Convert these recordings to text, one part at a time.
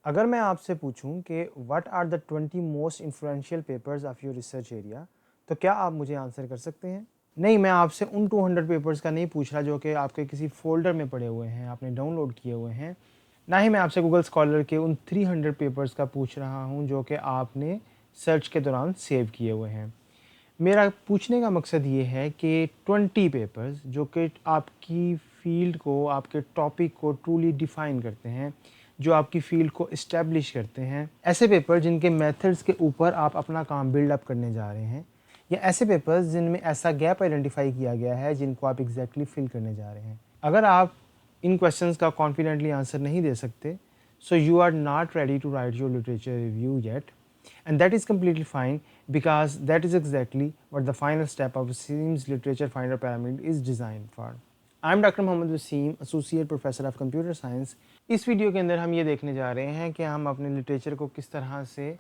اگر میں آپ سے پوچھوں کہ what are the 20 most influential papers of your research area, تو کیا آپ مجھے آنسر کر سکتے ہیں؟ نہیں، میں آپ سے ان 200 پیپرز کا نہیں پوچھ رہا جو کہ آپ کے کسی فولڈر میں پڑے ہوئے ہیں، آپ نے ڈاؤن لوڈ کیے ہوئے ہیں. نہ ہی میں آپ سے گوگل اسکالر کے ان 300 پیپرز کا پوچھ رہا ہوں جو کہ آپ نے سرچ کے دوران سیو کیے ہوئے ہیں. میرا پوچھنے کا مقصد یہ ہے کہ 20 پیپرز جو کہ آپ کی فیلڈ کو، آپ کے ٹاپک کو ٹرولی ڈیفائن کرتے ہیں، جو آپ کی فیلڈ کو اسٹیبلش کرتے ہیں، ایسے پیپر جن کے میتھڈز کے اوپر آپ اپنا کام بلڈ اپ کرنے جا رہے ہیں، یا ایسے پیپرز جن میں ایسا گیپ آئیڈینٹیفائی کیا گیا ہے جن کو آپ ایگزیکٹلی فل کرنے جا رہے ہیں. اگر آپ ان کویشچنز کا کانفیڈنٹلی آنسر نہیں دے سکتے، so you are not ready to write your literature review yet. And that is completely fine, because that is exactly what the final step of Wasim's Literature Finder Pyramid is designed for. I'm Dr. Mohammad Wasim, Associate Professor of Computer Science. اس video کے اندر ہم یہ دیکھنے جا رہے ہیں کہ ہم اپنے لٹریچر کو کس طرح سے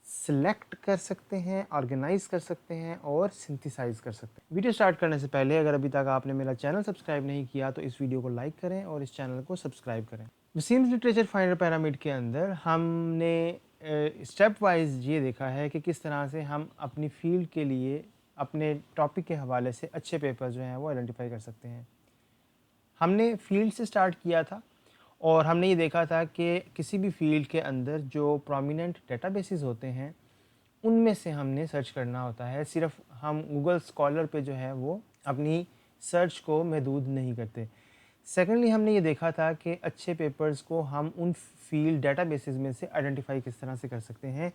سلیکٹ کر سکتے ہیں، آرگنائز کر سکتے ہیں اور سنتھیسائز کر سکتے ہیں. ویڈیو سٹارٹ کرنے سے پہلے اگر ابھی تک آپ نے میرا چینل سبسکرائب نہیں کیا تو اس ویڈیو کو لائک کریں اور اس چینل کو سبسکرائب کریں. وسیمز لٹریچر فائنڈر پیرامڈ کے اندر ہم نے اسٹیپ وائز یہ دیکھا ہے کہ کس طرح سے ہم اپنی فیلڈ کے لیے اپنے ٹاپک کے حوالے سے اچھے پیپر جو ہیں وہ آئیڈینٹیفائی کر سکتے ہیں. ہم نے فیلڈ سے سٹارٹ کیا تھا اور ہم نے یہ دیکھا تھا کہ کسی بھی فیلڈ کے اندر جو پرومیننٹ ڈیٹا بیسز ہوتے ہیں ان میں سے ہم نے سرچ کرنا ہوتا ہے. صرف ہم گوگل اسکالر پہ جو ہے وہ اپنی سرچ کو محدود نہیں کرتے. سیکنڈلی ہم نے یہ دیکھا تھا کہ اچھے پیپرز کو ہم ان فیلڈ ڈیٹا بیسز میں سے آئیڈینٹیفائی کس طرح سے کر سکتے ہیں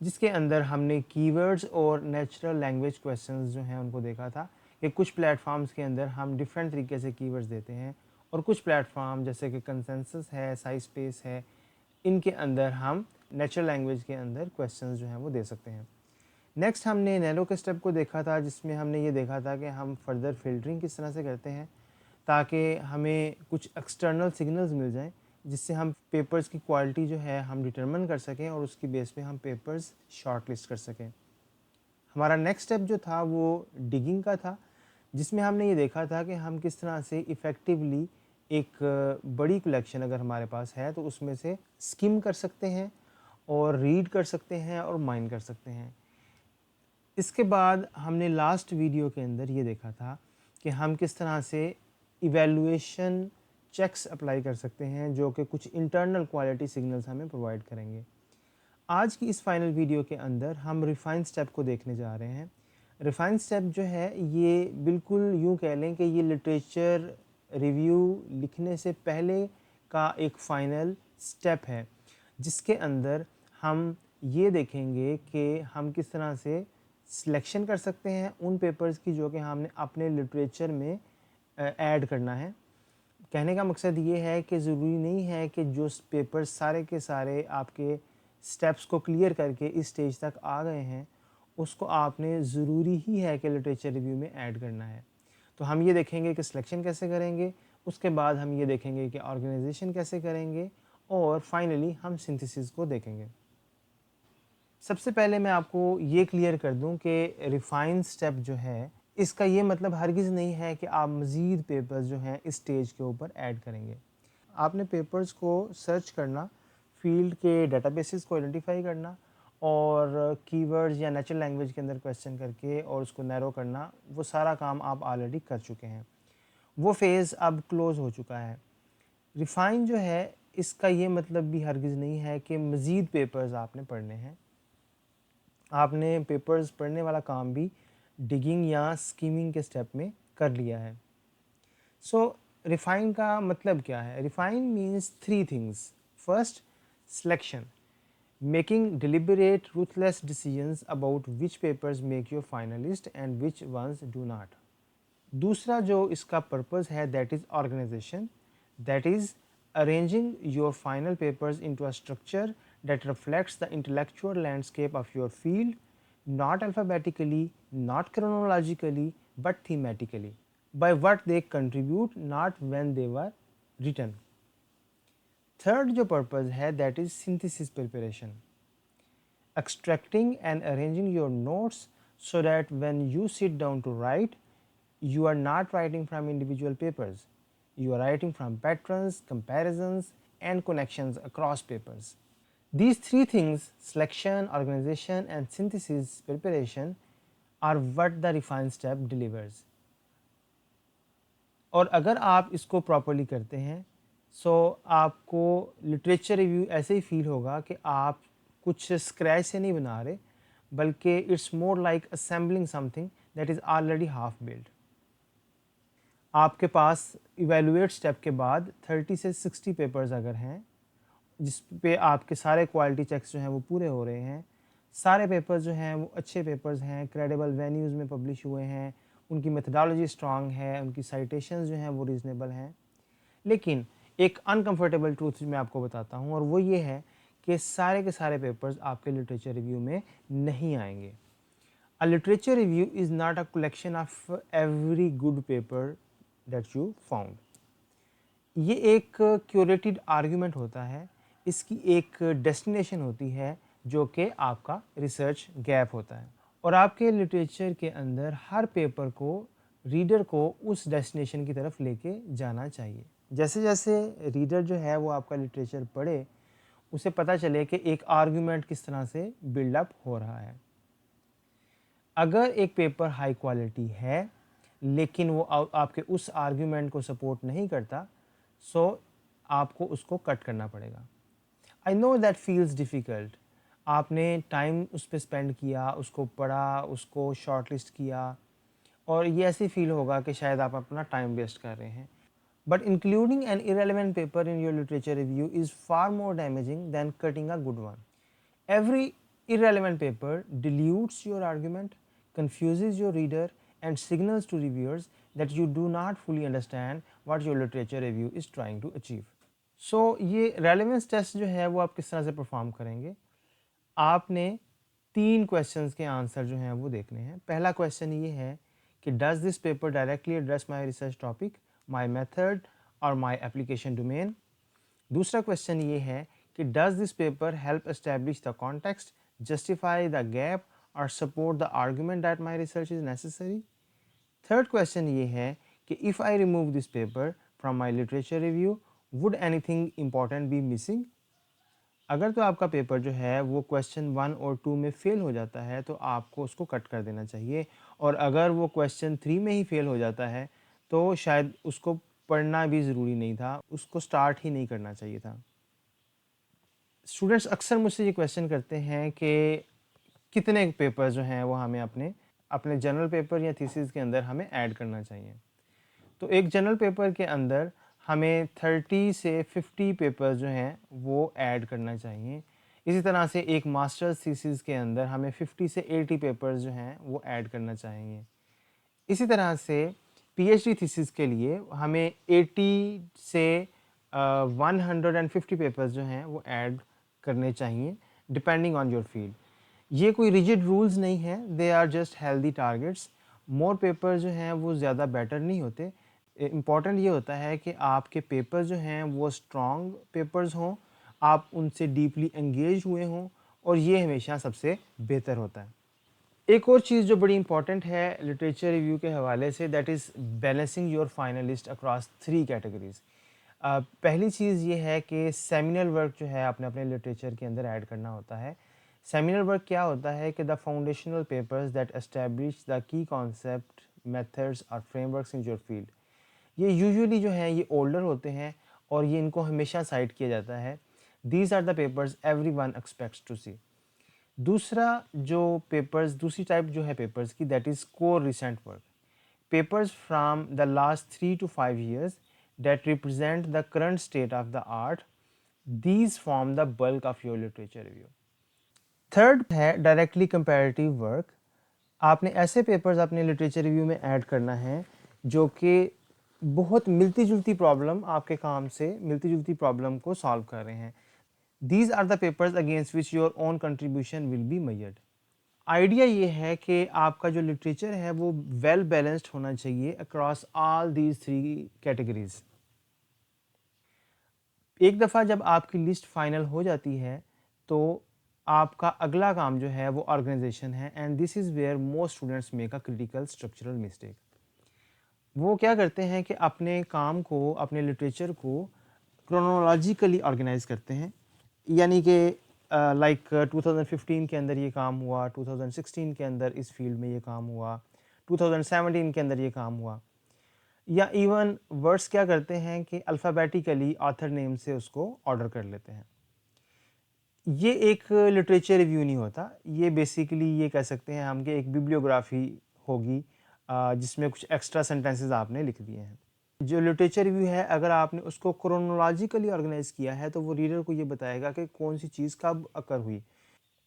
جس کے اندر ہم نے کی ورڈز اور نیچرل لینگویج کویسچنز جو ہیں ان کو دیکھا تھا کہ کچھ پلیٹ فارمز کے اندر ہم ڈیفرنٹ طریقے سے کی ورڈز دیتے ہیں اور کچھ پلیٹ فارم جیسے کہ کنسنسس ہے، سائی اسپیس ہے، ان کے اندر ہم نیچرل لینگویج کے اندر کویسچنز جو ہیں وہ دے سکتے ہیں. نیکسٹ ہم نے نیلو کے اسٹیپ کو دیکھا تھا جس میں ہم نے یہ دیکھا تھا کہ ہم فردر فلٹرنگ کس طرح سے کرتے ہیں تاکہ ہمیں کچھ ایکسٹرنل سگنلز مل جائیں جس سے ہم پیپرز کی کوالٹی جو ہے ہم ڈٹرمن کر سکیں اور اس کی بیس پہ ہم پیپرز شارٹ لسٹ کر سکیں. ہمارا نیکسٹ اسٹیپ جو تھا وہ ڈگنگ کا تھا جس میں ہم نے یہ دیکھا تھا کہ ہم کس طرح سے ایفیکٹیولی ایک بڑی کلیکشن اگر ہمارے پاس ہے تو اس میں سے اسکم کر سکتے ہیں اور ریڈ کر سکتے ہیں اور مائن کر سکتے ہیں. اس کے بعد ہم نے لاسٹ ویڈیو کے اندر یہ دیکھا تھا کہ ہم کس طرح سے ایویلویشن چیکس اپلائی کر سکتے ہیں جو کہ کچھ انٹرنل کوالٹی سگنلز ہمیں پرووائڈ کریں گے. آج کی اس فائنل ویڈیو کے اندر ہم ریفائن سٹیپ کو دیکھنے جا رہے ہیں. ریفائن سٹیپ جو ہے یہ بالکل یوں کہہ لیں کہ یہ لٹریچر ریویو لکھنے سے پہلے کا ایک فائنل سٹیپ ہے جس کے اندر ہم یہ دیکھیں گے کہ ہم کس طرح سے سلیکشن کر سکتے ہیں ان پیپرز کی جو کہ ہم نے اپنے لٹریچر میں ایڈ کرنا ہے. کہنے کا مقصد یہ ہے کہ ضروری نہیں ہے کہ جو پیپرز سارے کے سارے آپ کے سٹیپس کو کلیئر کر کے اس سٹیج تک آ گئے ہیں اس کو آپ نے ضروری ہی ہے کہ لٹریچر ریویو میں ایڈ کرنا ہے. تو ہم یہ دیکھیں گے کہ سلیکشن کیسے کریں گے، اس کے بعد ہم یہ دیکھیں گے کہ آرگنائزیشن کیسے کریں گے اور فائنلی ہم سنتھیسس کو دیکھیں گے. سب سے پہلے میں آپ کو یہ کلیئر کر دوں کہ ریفائن سٹیپ جو ہے اس کا یہ مطلب ہرگز نہیں ہے کہ آپ مزید پیپرز جو ہیں اس سٹیج کے اوپر ایڈ کریں گے. آپ نے پیپرز کو سرچ کرنا، فیلڈ کے ڈیٹا بیسز کو آئیڈینٹیفائی کرنا اور کی ورڈز یا نیچرل لینگویج کے اندر کویسچن کر کے اور اس کو نیرو کرنا، وہ سارا کام آپ آلریڈی کر چکے ہیں. وہ فیز اب کلوز ہو چکا ہے. ریفائن جو ہے اس کا یہ مطلب بھی ہرگز نہیں ہے کہ مزید پیپرز آپ نے پڑھنے ہیں. آپ نے پیپرز پڑھنے والا کام بھی ڈگنگ یا اسکیمنگ کے سٹیپ میں کر لیا ہے. سو ریفائن کا مطلب کیا ہے؟ Refine means 3 things. First, selection, making deliberate رuthless decisions about which papers make your finalist and which ones do not. دوسرا جو اس کا پرپز ہے that is organization, that is arranging your final papers into a structure that reflects the intellectual landscape of your field, not alphabetically, not chronologically, but thematically, by what they contribute, not when they were written. Third جو purpose ہے that is synthesis preparation, extracting and arranging your notes so that when you sit down to write, you are not writing from individual papers. You are writing from patterns, comparisons, and connections across papers. These three things, selection, organization and synthesis preparation, are what the refined step delivers. اور اگر آپ اس کو properly کرتے ہیں سو آپ کو literature review ایسے ہی فیل ہوگا کہ آپ کچھ اسکریچ سے نہیں بنا رہے بلکہ it's more like assembling something that is already half build. آپ کے پاس ایویلویٹ اسٹیپ کے بعد 30 سے 60 پیپرز اگر ہیں جس پہ آپ کے سارے کوالٹی چیکس جو ہیں وہ پورے ہو رہے ہیں, سارے پیپرز جو ہیں وہ اچھے پیپرز ہیں, کریڈیبل وینیوز میں پبلش ہوئے ہیں, ان کی میتھڈالوجی اسٹرانگ ہے, ان کی سائٹیشنز جو ہیں وہ ریزنیبل ہیں, لیکن ایک انکمفرٹیبل ٹروتھ میں آپ کو بتاتا ہوں اور وہ یہ ہے کہ سارے کے سارے پیپرز آپ کے لٹریچر ریویو میں نہیں آئیں گے. A literature review is not a collection of every good paper that you found. یہ ایک کیوریٹڈ آرگیومنٹ ہوتا ہے, اس کی ایک ڈیسٹینیشن ہوتی ہے جو کہ آپ کا ریسرچ گیپ ہوتا ہے, اور آپ کے لٹریچر کے اندر ہر پیپر کو ریڈر کو اس ڈیسٹینیشن کی طرف لے کے جانا چاہیے. جیسے جیسے ریڈر جو ہے وہ آپ کا لٹریچر پڑھے اسے پتہ چلے کہ ایک آرگیومنٹ کس طرح سے بلڈ اپ ہو رہا ہے. اگر ایک پیپر ہائی کوالٹی ہے لیکن وہ آپ کے اس آرگیومنٹ کو سپورٹ نہیں کرتا سو آپ کو اس کو کٹ کرنا پڑے گا. آئی نو دیٹ فیلز ڈیفیکلٹ. آپ نے ٹائم اس پہ اسپینڈ کیا, اس کو پڑھا, اس کو شارٹ لسٹ کیا, اور یہ ایسے فیل ہوگا کہ شاید آپ اپنا ٹائم ویسٹ کر رہے ہیں. But including an irrelevant paper in your literature review is far more damaging than cutting a good one. Every irrelevant paper dilutes your argument, confuses your reader, and signals to reviewers that you do not fully understand what your literature review is trying to achieve. So, یہ relevance test جو ہے وہ آپ کس طرح سے perform کریں گے؟ آپ نے 3 questions کے آنسر جو ہیں وہ دیکھنے ہیں. پہلا question یہ ہے کہ does this paper directly address my research topic, my method or my application domain? دوسرا question یہ ہے کہ does this paper help establish the context, justify the gap or support the argument that my research is necessary? Third question یہ ہے کہ if I remove this paper from my literature review, would anything important be missing? اگر تو آپ کا paper جو ہے وہ question 1 اور 2 میں فیل ہو جاتا ہے تو آپ کو اس کو کٹ کر دینا چاہیے, اور اگر وہ question 3 میں ہی فیل ہو جاتا ہے تو شاید اس کو پڑھنا بھی ضروری نہیں تھا, اس کو سٹارٹ ہی نہیں کرنا چاہیے تھا. اسٹوڈنٹس اکثر مجھ سے یہ کویشچن کرتے ہیں کہ کتنے پیپر جو ہیں وہ ہمیں اپنے جنرل پیپر یا تھیسس کے اندر ہمیں ایڈ کرنا چاہیے. تو ایک جنرل پیپر کے اندر ہمیں 30 سے 50 پیپر جو ہیں وہ ایڈ کرنا چاہیے. اسی طرح سے ایک ماسٹرز تھیسس کے اندر ہمیں 50 سے 80 پیپر جو ہیں وہ ایڈ کرنا چاہیے. اسی طرح سے پی ایچ ڈی تھیسس کے لیے ہمیں 80 سے 150 پیپرز جو ہیں وہ ایڈ کرنے چاہیے ڈپینڈنگ آن یور فیلڈ. یہ کوئی ریجڈ رولز نہیں ہے, they are just healthy targets. More paper جو ہیں وہ زیادہ بیٹر نہیں ہوتے. امپورٹنٹ یہ ہوتا ہے کہ آپ کے پیپر جو ہیں وہ اسٹرانگ پیپرز ہوں, آپ ان سے ڈیپلی انگیج ہوئے ہوں, اور یہ ہمیشہ سب سے بہتر ہوتا ہے. ایک اور چیز جو بڑی امپورٹنٹ ہے لٹریچر ریویو کے حوالے سے, that is balancing your finalist across 3 categories. پہلی چیز یہ ہے کہ سیمینل ورک جو ہے اپنے لٹریچر کے اندر ایڈ کرنا ہوتا ہے. سیمینل ورک کیا ہوتا ہے کہ the foundational papers that establish the کی کانسیپٹ, میتھڈس اور frame works in your field. یہ یوزولی جو ہیں یہ اولڈر ہوتے ہیں اور یہ ان کو ہمیشہ سائٹ کیا جاتا ہے. These are the papers everyone expects to see. دوسری ٹائپ جو ہے پیپرز کی, that is core recent work. Papers from the last 3 to 5 years that represent the current state of the art. These form the bulk of your literature review. Third ہے directly comparative work. آپ نے ایسے papers اپنے literature review میں add کرنا ہے جو کہ بہت ملتی جلتی پرابلم آپ کے کام سے ملتی جلتی پرابلم کو سالو کر رہے ہیں. These are the papers against which your own contribution will be measured. Idea یہ ہے کہ آپ کا جو لٹریچر ہے وہ ویل بیلنسڈ ہونا چاہیے اکراس آل دیز 3 کیٹیگریز. ایک دفعہ جب آپ کی لسٹ فائنل ہو جاتی ہے تو آپ کا اگلا کام جو ہے وہ آرگنائزیشن ہے, and this is where most students make a critical structural mistake. وہ کیا کرتے ہیں کہ اپنے کام کو, اپنے لٹریچر کو کرونالوجیکلی آرگنائز کرتے ہیں، یعنی کہ لائک 2015 کے اندر یہ کام ہوا، 2016 کے اندر اس فیلڈ میں یہ کام ہوا، 2017 کے اندر یہ کام ہوا، یا ایون ورڈس کیا کرتے ہیں کہ الفابیٹیکلی آتھر نیم سے اس کو آرڈر کر لیتے ہیں۔ یہ ایک لٹریچر ریویو نہیں ہوتا، یہ بیسیکلی یہ کہہ سکتے ہیں ہم کہ ایک بیبلیوگرافی ہوگی جس میں کچھ ایکسٹرا سینٹینسز آپ نے لکھ دیے ہیں۔ جو لٹریچر ریویو ہے اگر آپ نے اس کو کرونالوجیکلی آرگنائز کیا ہے تو وہ ریڈر کو یہ بتائے گا کہ کون سی چیز کب اکر ہوئی،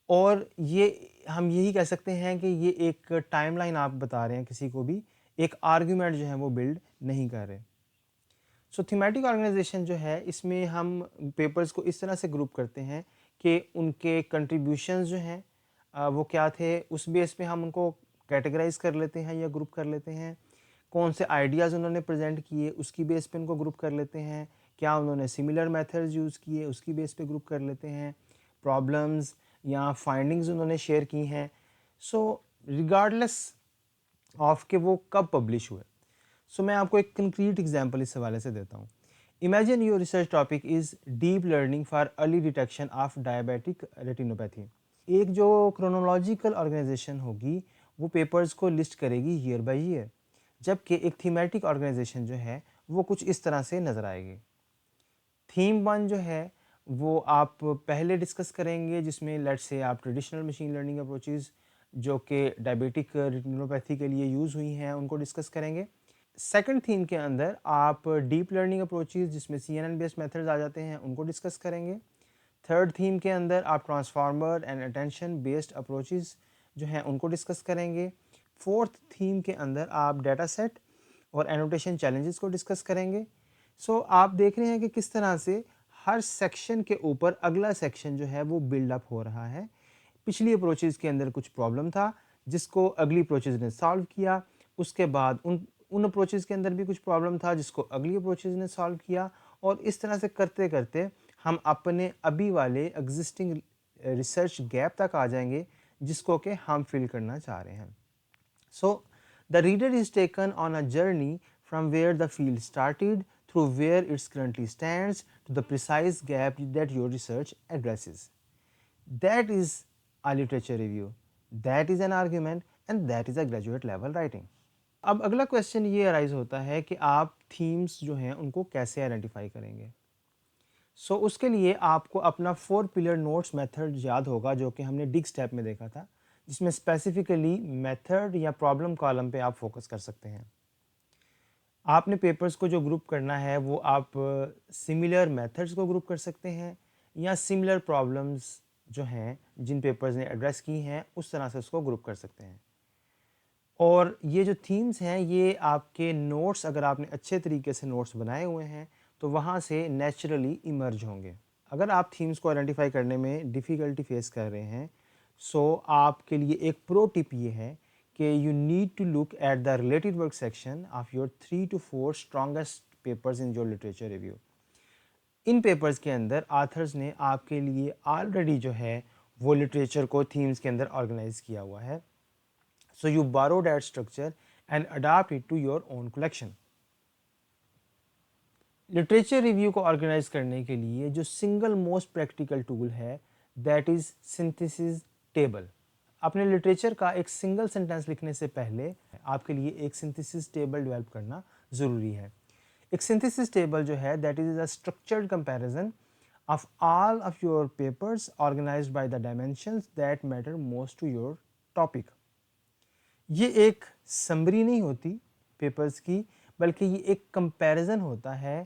اور یہ ہم یہی کہہ سکتے ہیں کہ یہ ایک ٹائم لائن آپ بتا رہے ہیں کسی کو بھی، ایک آرگیومنٹ جو ہے وہ بلڈ نہیں کر رہے۔ سو تھیمیٹک آرگنائزیشن جو ہے اس میں ہم پیپرز کو اس طرح سے گروپ کرتے ہیں کہ ان کے کنٹریبیوشنز جو ہیں وہ کیا تھے، اس بیس پہ ہم ان کو کیٹیگرائز کر لیتے ہیں یا گروپ کر لیتے ہیں، کون سے آئیڈیاز انہوں نے پریزنٹ کیے اس کی بیس پہ ان کو گروپ کر لیتے ہیں، کیا انہوں نے سملر میتھڈز یوز کیے اس کی بیس پہ گروپ کر لیتے ہیں، پرابلمز یا فائنڈنگز انہوں نے شیئر کی ہیں، سو ریگارڈلیس آف کہ وہ کب پبلش ہوئے۔ سو میں آپ کو ایک کنکریٹ ایگزامپل اس حوالے سے دیتا ہوں۔ Imagine your research topic is deep learning for early detection of diabetic retinopathy. ایک جو کرونالوجیکل آرگنائزیشن ہوگی وہ پیپرز کو لسٹ کرے گی ایئر بائی ایئر، جبکہ ایک تھیمیٹک آرگنائزیشن جو ہے وہ کچھ اس طرح سے نظر آئے گی۔ تھیم 1 جو ہے وہ آپ پہلے ڈسکس کریں گے، جس میں لیٹ سے آپ ٹریڈیشنل مشین لرننگ اپروچز جو کہ ڈائبیٹک ریٹینوپیتھی کے لیے یوز ہوئی ہیں ان کو ڈسکس کریں گے۔ سیکنڈ تھیم کے اندر آپ ڈیپ لرننگ اپروچز جس میں CNN بیسڈ میتھڈز آ جاتے ہیں ان کو ڈسکس کریں گے۔ تھرڈ تھیم کے اندر آپ transformer and attention based approaches جو ہیں ان کو ڈسکس کریں گے۔ فورتھ تھیم کے اندر آپ ڈیٹا سیٹ اور اینوٹیشن چیلنجز کو ڈسکس کریں گے۔ سو آپ دیکھ رہے ہیں کہ کس طرح سے ہر سیکشن کے اوپر اگلا سیکشن جو ہے وہ بلڈ اپ ہو رہا ہے۔ پچھلی اپروچز کے اندر کچھ پرابلم تھا جس کو اگلی اپروچز نے سالو کیا، اس کے بعد ان اپروچز کے اندر بھی کچھ پرابلم تھا جس کو اگلی اپروچز نے سالو کیا، اور اس طرح سے کرتے کرتے ہم اپنے ابھی والے ایگزسٹنگ ریسرچ گیپ تک آ جائیں گے جس کو کہ ہم فل کرنا چاہ رہے ہیں۔ So the reader is taken on a journey from where the field started through where it's currently stands to the precise gap that your research addresses. That is a literature review, that is an argument, and that is a graduate level writing۔ اب اگلا question یہ arise ہوتا ہے کہ آپ themes جو ہیں ان کو کیسے آئیڈینٹیفائی کریں گے۔ سو اس کے لیے آپ کو اپنا 4 پلر نوٹس میتھڈ یاد ہوگا جو کہ ہم نے ڈگ اسٹیپ میں دیکھا تھا، جس میں اسپیسیفکلی میتھڈ یا پرابلم کالم پہ آپ فوکس کر سکتے ہیں۔ آپ نے پیپرز کو جو گروپ کرنا ہے وہ آپ سملر میتھڈز کو گروپ کر سکتے ہیں یا سملر پرابلمز جو ہیں جن پیپرز نے ایڈریس کی ہیں اس طرح سے اس کو گروپ کر سکتے ہیں۔ اور یہ جو تھیمز ہیں یہ آپ کے نوٹس اگر آپ نے اچھے طریقے سے نوٹس بنائے ہوئے ہیں تو وہاں سے نیچرلی ایمرج ہوں گے۔ اگر آپ تھیمز کو آئیڈینٹیفائی کرنے میں ڈیفیکلٹی فیس کر رہے ہیں سو آپ کے لیے ایک پرو ٹپ یہ ہے کہ you need to look at the related work section of your 3 to 4 strongest papers in your literature review. ان پیپرز کے اندر آتھرز نے آپ کے لیے آلریڈی جو ہے وہ لٹریچر کو تھیمز کے اندر آرگنائز کیا ہوا ہے، so you borrow that structure and adapt it to your own collection. Literature review کو آرگنائز کرنے کے لیے جو سنگل موسٹ پریکٹیکل ٹول ہے دیٹ از سنتھسس ٹیبل۔ اپنے لٹریچر کا ایک سنگل سینٹینس لکھنے سے پہلے آپ کے لیے ایک سنتھسس ٹیبل ڈیولپ کرنا ضروری ہے۔ ایک سنتھسس ٹیبل جو ہے that is a structured comparison of all of your papers organized by the dimensions that matter most to your topic. یہ ایک سمری نہیں ہوتی پیپرز کی بلکہ یہ ایک کمپیریزن ہوتا ہے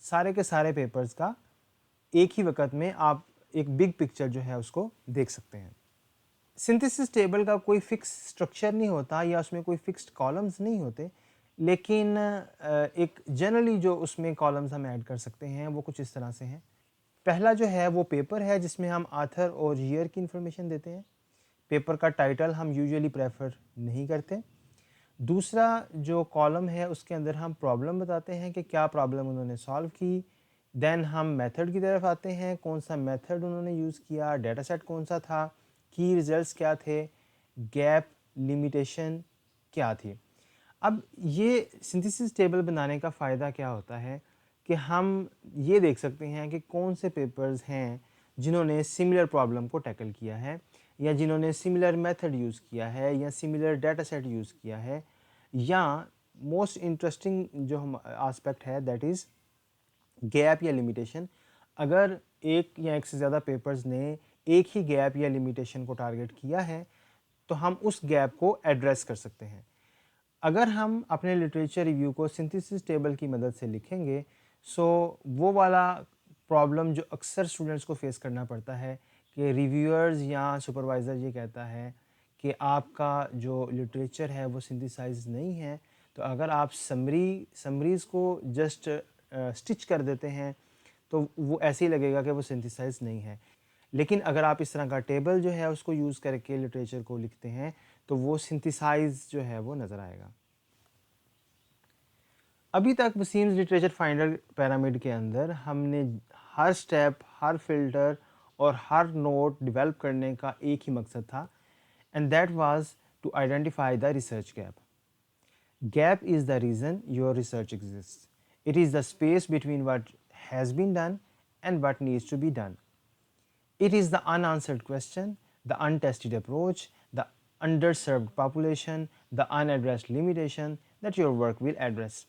سارے کے سارے پیپرز کا، ایک ہی وقت میں آپ ایک بگ پکچر جو ہے اس کو دیکھ سکتے ہیں۔ سنتھسس ٹیبل کا کوئی فکس اسٹرکچر نہیں ہوتا یا اس میں کوئی فکسڈ کالمز نہیں ہوتے، لیکن ایک جنرلی جو اس میں کالمز ہم ایڈ کر سکتے ہیں وہ کچھ اس طرح سے ہیں۔ پہلا جو ہے وہ پیپر ہے جس میں ہم آتھر اور ایئر کی انفارمیشن دیتے ہیں۔ پیپر کا ٹائٹل ہم یوزولی پریفر نہیں کرتے۔ دوسرا جو کالم ہے اس کے اندر ہم پرابلم بتاتے ہیں کہ کیا پرابلم انہوں نے سالو کی، دین ہم میتھڈ کی طرف آتے ہیں، کون سا میتھڈ انہوں نے یوز کیا، ڈیٹا سیٹ کون سا تھا، کی ریزلٹس کیا تھے، گیپ لمیٹیشن کیا تھی۔ اب یہ سنتھسس ٹیبل بنانے کا فائدہ کیا ہوتا ہے کہ ہم یہ دیکھ سکتے ہیں کہ کون سے پیپرز ہیں جنہوں نے سملر پرابلم کو ٹیکل کیا ہے، یا جنہوں نے سملر میتھڈ یوز کیا ہے، یا سملر ڈیٹا سیٹ یوز کیا ہے، یا موسٹ انٹرسٹنگ جو ہم آسپیکٹ ہے دیٹ از گیپ یا لمیٹیشن. اگر ایک یا ایک سے زیادہ پیپرز نے ایک ہی گیپ یا لمیٹیشن کو ٹارگٹ کیا ہے تو ہم اس گیپ کو ایڈریس کر سکتے ہیں. اگر ہم اپنے لٹریچر ریویو کو سنتھیسس ٹیبل کی مدد سے لکھیں گے سو وہ والا پرابلم جو اکثر اسٹوڈنٹس کو فیس کرنا پڑتا ہے کہ ریویورز یا سپروائزر یہ کہتا ہے کہ آپ کا جو لٹریچر ہے وہ سنتھیسائز نہیں ہے، تو اگر آپ سمریز کو جسٹ اسٹچ کر دیتے ہیں تو وہ ایسے ہی لگے گا کہ وہ سنتھیسائز نہیں ہے. لیکن اگر آپ اس طرح کا ٹیبل جو ہے اس کو یوز کر کے لٹریچر کو لکھتے ہیں تو وہ سنتھیسائز جو ہے وہ نظر آئے گا. ابھی تک وسیمز لٹریچر فائنڈر پیرامڈ کے اندر ہم نے ہر سٹیپ، ہر فلٹر اور ہر نوٹ ڈیولپ کرنے کا ایک ہی مقصد تھا، and that was to identify the research gap. Gap is the reason your research exists. It is the space between what has been done and what needs to be done. It is the unanswered question, the untested approach, the underserved population, the unaddressed limitation that your work will address.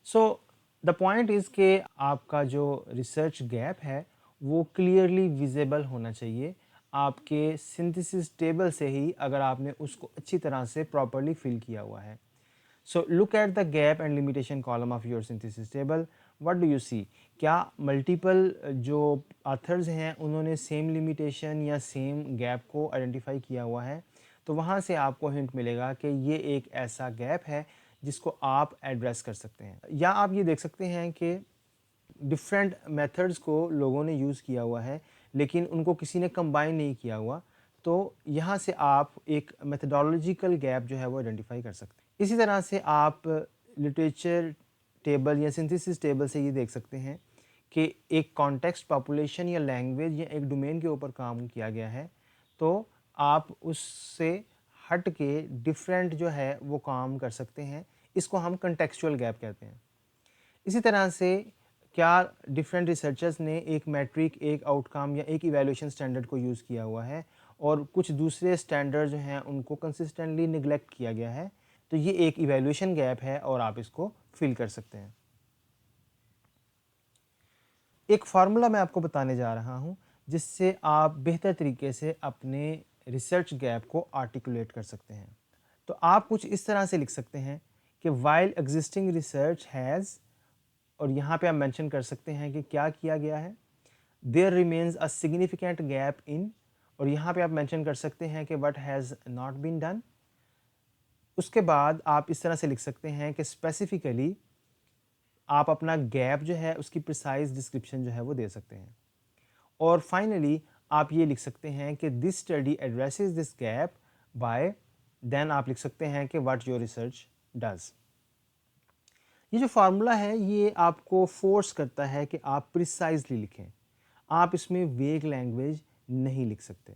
So the point is کہ آپ کا جو research gap ہے وہ clearly visible ہونا چاہیے آپ کے سنتھیسس ٹیبل سے ہی، اگر آپ نے اس کو اچھی طرح سے پراپرلی فل کیا ہوا ہے. So look at the gap and limitation column of your synthesis table. What do you see? کیا ملٹیپل جو آتھرز ہیں انہوں نے سیم لمیٹیشن یا سیم گیپ کو آئیڈینٹیفائی کیا ہوا ہے؟ تو وہاں سے آپ کو ہنٹ ملے گا کہ یہ ایک ایسا گیپ ہے جس کو آپ ایڈریس کر سکتے ہیں. یا آپ یہ دیکھ سکتے ہیں کہ ڈفرینٹ میتھڈز کو لوگوں نے یوز کیا ہوا ہے لیکن ان کو کسی نے کمبائن نہیں کیا ہوا، تو یہاں سے آپ ایک میتھڈالوجیکل گیپ جو ہے وہ آئیڈینٹیفائی کر سکتے ہیں. اسی طرح سے آپ لٹریچر ٹیبل یا سنتھیسس ٹیبل سے یہ دیکھ سکتے ہیں کہ ایک کانٹیکسٹ، پاپولیشن یا لینگویج یا ایک ڈومین کے اوپر کام کیا گیا ہے تو آپ اس سے ہٹ کے ڈفرینٹ جو ہے وہ کام کر سکتے ہیں. اس کو ہم کنٹیکسچول گیپ کہتے ہیں. اسی طرح سے کیا ڈفرینٹ ریسرچرز نے ایک میٹرک، ایک آؤٹ کم یا ایک ایویلویشن اسٹینڈرڈ کو یوز کیا ہوا ہے اور کچھ دوسرے اسٹینڈرڈ جو ہیں ان کو کنسسٹنٹلی نگلیکٹ کیا گیا ہے، تو یہ ایک ایویلویشن گیپ ہے اور آپ اس کو فل کر سکتے ہیں. ایک فارمولا میں آپ کو بتانے جا رہا ہوں جس سے آپ بہتر طریقے سے اپنے ریسرچ گیپ کو آرٹیکولیٹ کر سکتے ہیں. تو آپ کچھ اس طرح سے لکھ سکتے ہیں کہ وائل ایگزسٹنگ ریسرچ ہیز، اور یہاں پہ آپ مینشن کر سکتے ہیں کہ کیا کیا گیا ہے. There remains a significant gap in, اور یہاں پہ آپ مینشن کر سکتے ہیں کہ what has not been done. اس کے بعد آپ اس طرح سے لکھ سکتے ہیں کہ اسپیسیفکلی آپ اپنا گیپ جو ہے اس کی پریسائز ڈسکرپشن جو ہے وہ دے سکتے ہیں. اور فائنلی آپ یہ لکھ سکتے ہیں کہ this study addresses this gap by, then آپ لکھ سکتے ہیں کہ واٹ یور ریسرچ ڈز. یہ جو فارمولا ہے یہ آپ کو فورس کرتا ہے کہ آپ پریسائزلی لکھیں. آپ اس میں ویگ لینگویج نہیں لکھ سکتے.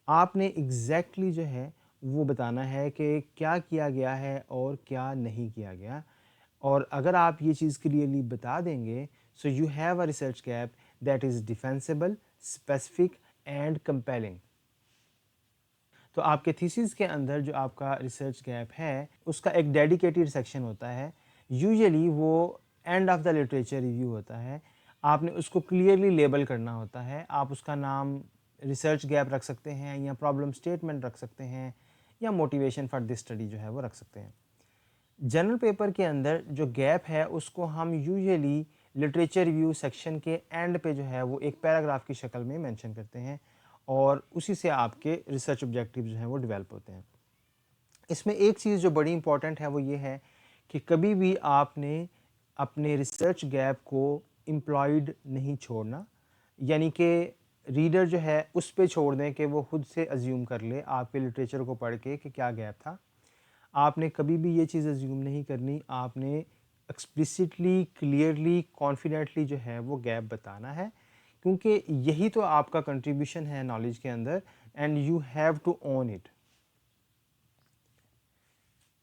آپ نے ایگزیکٹلی جو ہے وہ بتانا ہے کہ کیا کیا گیا ہے اور کیا نہیں کیا گیا. اور اگر آپ یہ چیز کلیئرلی بتا دیں گے so you have a research gap that is defensible, specific and compelling. تو آپ کے تھیسس کے اندر جو آپ کا ریسرچ گیپ ہے اس کا ایک ڈیڈیکیٹڈ سیکشن ہوتا ہے. یوزلی وہ and of the literature review ہوتا ہے. آپ نے اس کو کلیئرلی لیبل کرنا ہوتا ہے. آپ اس کا نام ریسرچ گیپ رکھ سکتے ہیں یا پرابلم اسٹیٹمنٹ رکھ سکتے ہیں یا موٹیویشن فار دس اسٹڈی جو ہے وہ رکھ سکتے ہیں. جنرل پیپر کے اندر جو گیپ ہے اس کو ہم یوزلی لٹریچر ریویو سیکشن کے اینڈ پہ جو ہے وہ ایک پیراگراف کی شکل میں مینشن کرتے ہیں اور اسی سے آپ کے ریسرچ آبجیکٹیو جو ہیں وہ ڈیولپ ہوتے ہیں. اس میں ایک چیز جو بڑی امپورٹنٹ ہے وہ یہ ہے کہ کبھی بھی آپ نے اپنے ریسرچ گیپ کو امپلائڈ نہیں چھوڑنا، یعنی کہ ریڈر جو ہے اس پہ چھوڑ دیں کہ وہ خود سے ازیوم کر لے آپ کے لٹریچر کو پڑھ کے کہ کیا گیپ تھا. آپ نے کبھی بھی یہ چیز ازیوم نہیں کرنی. آپ نے ایکسپلیسٹلی، کلیئرلی، کانفیڈنٹلی جو ہے وہ گیپ بتانا ہے کیونکہ یہی تو آپ کا کنٹریبیوشن ہے نالج کے اندر، and you have to own it.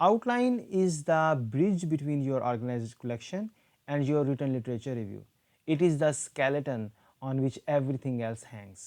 Outline is the bridge between your organized collection and your written literature review. It is the skeleton on which everything else hangs.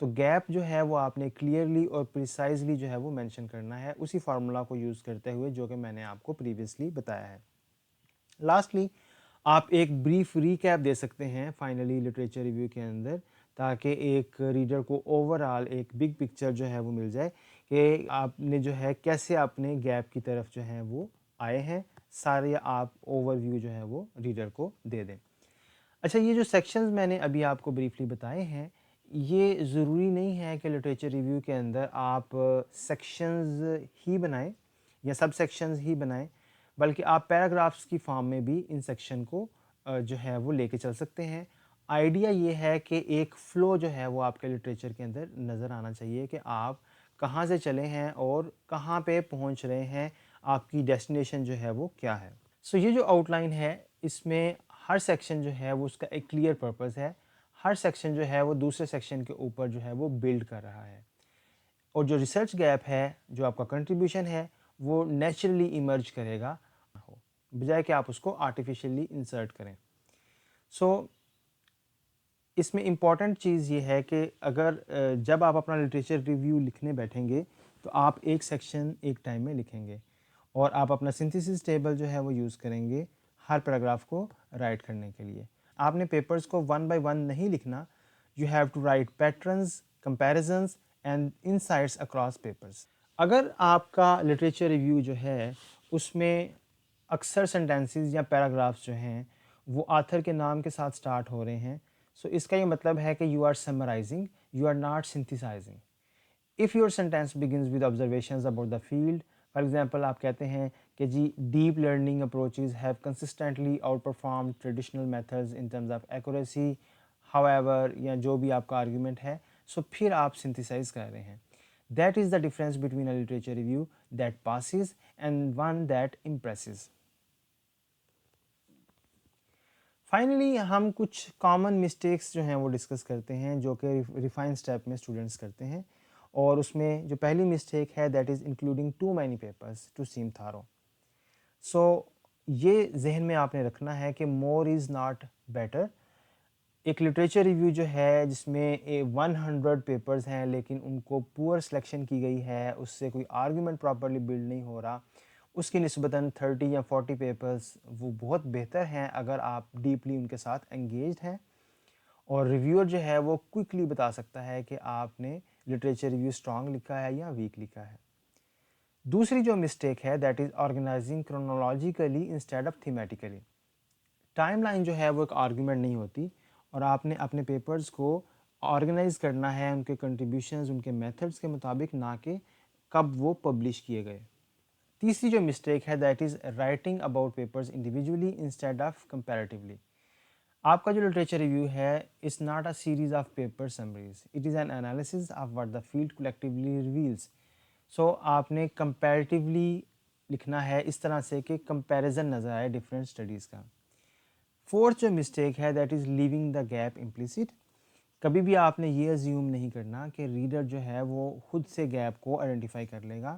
تو گیپ جو ہے وہ آپ نے clearly اور precisely جو ہے وہ مینشن کرنا ہے اسی فارمولا کو یوز کرتے ہوئے جو کہ میں نے آپ کو پریویسلی بتایا ہے. لاسٹلی آپ ایک بریف ریکیپ دے سکتے ہیں فائنلی لٹریچر ریویو کے اندر، تاکہ ایک ریڈر کو اوور آل ایک بگ پکچر جو ہے وہ مل جائے کہ آپ نے جو ہے کیسے اپنے گیپ کی طرف جو ہے وہ آئے ہیں، سارے آپ اوور ویو جو ہے وہ ریڈر کو دے دیں. اچھا، یہ جو سیکشنز میں نے ابھی آپ کو بریفلی بتائے ہیں، یہ ضروری نہیں ہے کہ لٹریچر ریویو کے اندر آپ سیکشنز ہی بنائیں یا سب سیکشنز ہی بنائیں، بلکہ آپ پیراگرافس کی فارم میں بھی ان سیکشن کو جو ہے وہ لے کے چل سکتے ہیں. آئیڈیا یہ ہے کہ ایک فلو جو ہے وہ آپ کے لٹریچر کے اندر نظر آنا چاہیے کہ آپ کہاں سے چلے ہیں اور کہاں پہ پہنچ رہے ہیں، آپ کی ڈیسٹینیشن جو ہے وہ کیا ہے. سو یہ جو آؤٹ لائن ہے اس میں ہر سیکشن جو ہے وہ اس کا ایک کلیئر پرپز ہے، ہر سیکشن جو ہے وہ دوسرے سیکشن کے اوپر جو ہے وہ بلڈ کر رہا ہے، اور جو ریسرچ گیپ ہے، جو آپ کا کنٹریبیوشن ہے، وہ نیچرلی ایمرج کرے گا بجائے کہ آپ اس کو آرٹیفیشلی انسرٹ کریں. سو اس میں امپورٹنٹ چیز یہ ہے کہ اگر جب آپ اپنا لٹریچر ریویو لکھنے بیٹھیں گے تو آپ ایک سیکشن ایک ٹائم میں لکھیں گے، اور آپ اپنا سنتھیسس ٹیبل جو ہے وہ یوز کریں گے ہر پیراگراف کو رائٹ کرنے کے لیے. آپ نے پیپرز کو ون بائی ون نہیں لکھنا، you have to write patterns, comparisons and insights across papers. اگر آپ کا لٹریچر ریویو جو ہے اس میں اکثر سینٹینسز یا پیراگرافس جو ہیں وہ آتھر کے نام کے ساتھ سٹارٹ ہو رہے ہیں، سو اس کا یہ مطلب ہے کہ you are summarising, you are not synthesising. If your sentence begins with observations about the field, for example آپ کہتے ہیں کہ جی deep learning approaches have consistently outperformed traditional methods in terms of accuracy, however یا جو بھی آپ کا argument ہے، سو پھر آپ synthesize کر رہے ہیں. That is the difference between a literature review that passes and one that impresses. Finally ہم کچھ کامن مسٹیکس جو ہیں وہ ڈسکس کرتے ہیں جو کہ ریفائن اسٹیپ میں اسٹوڈنٹس کرتے ہیں، اور اس میں جو پہلی مسٹیک ہے that is including too many papers to seem thorough. سو یہ ذہن میں آپ نے رکھنا ہے کہ مور از ناٹ بیٹر. ایک لٹریچر ریویو جو ہے جس میں 100 پیپرز ہیں لیکن ان کو پور سلیکشن کی گئی ہے، اس سے کوئی آرگومنٹ پراپرلی بلڈ نہیں ہو رہا، اس کی نسبتاً 30 یا 40 پیپرز وہ بہت بہتر ہیں اگر آپ ڈیپلی ان کے ساتھ انگیجڈ ہیں، اور ریویور جو ہے وہ کوئکلی بتا سکتا ہے کہ آپ نے لٹریچر ریویو اسٹرانگ لکھا ہے یا ویک لکھا ہے. دوسری جو مسٹیک ہے that is organising chronologically instead of thematically. Timeline جو ہے وہ ایک آرگومنٹ نہیں ہوتی، اور آپ نے اپنے پیپرز کو آرگنائز کرنا ہے ان کے کنٹریبیوشنز، ان کے میتھڈز کے مطابق، نہ کہ کب وہ پبلش کیے گئے. تیسری جو مسٹیک ہے that is writing about papers individually instead of comparatively. آپ کا جو لٹریچر ریویو ہے it's not a series of paper summaries, it is an analysis of what the field collectively reveals. So آپ نے کمپیریٹیولی لکھنا ہے اس طرح سے کہ کمپیریزن نظر آئے ڈفرینٹ اسٹڈیز کا. فورتھ جو مسٹیک ہے that is leaving the gap implicit. کبھی بھی آپ نے یہ ازیوم نہیں کرنا کہ ریڈر جو ہے وہ خود سے گیپ کو آئیڈینٹیفائی کر لے گا.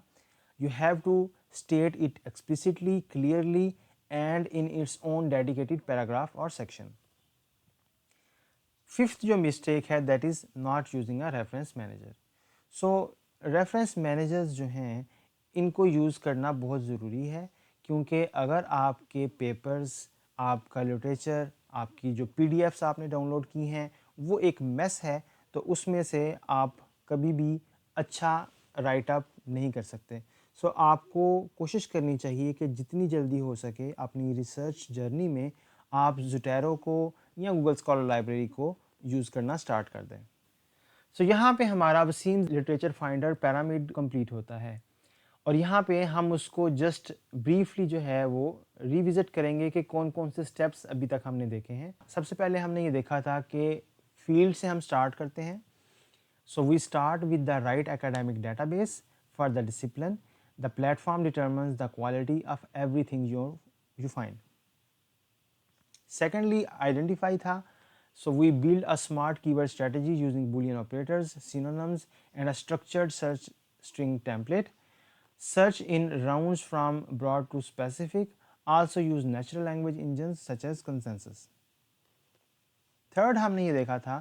You have to state it explicitly, clearly and in its own dedicated paragraph اور سیکشن. ففتھ جو مسٹیک ہے that is not using a reference manager. So reference managers جو ہیں ان کو یوز کرنا بہت ضروری ہے، کیونکہ اگر آپ کے پیپرز، آپ کا لٹریچر، آپ کی جو پی ڈی ایفس آپ نے ڈاؤن لوڈ کی ہیں وہ ایک میس ہے، تو اس میں سے آپ کبھی بھی اچھا رائٹ اپ نہیں کر سکتے. سو آپ کو کوشش کرنی چاہیے کہ جتنی جلدی ہو سکے اپنی ریسرچ جرنی میں آپ زوٹیرو کو یا گوگل اسکالر لائبریری کو یوز کرنا سٹارٹ کر دیں. سو یہاں پہ ہمارا Waseem literature finder pyramid complete ہوتا ہے، اور یہاں پہ ہم اس کو جسٹ بریفلی جو ہے وہ ریوزٹ کریں گے کہ کون کون سے سٹیپس ابھی تک ہم نے دیکھے ہیں. سب سے پہلے ہم نے یہ دیکھا تھا کہ فیلڈ سے ہم سٹارٹ کرتے ہیں. So we start with the right academic database for the discipline. The platform determines the quality of everything you find. Secondly identify تھا. So we build a smart keyword strategy using Boolean operators, synonyms, and a structured search string template. Search in rounds from broad to specific. Also use natural language engines such as Consensus. Third ہم نے یہ دیکھا تھا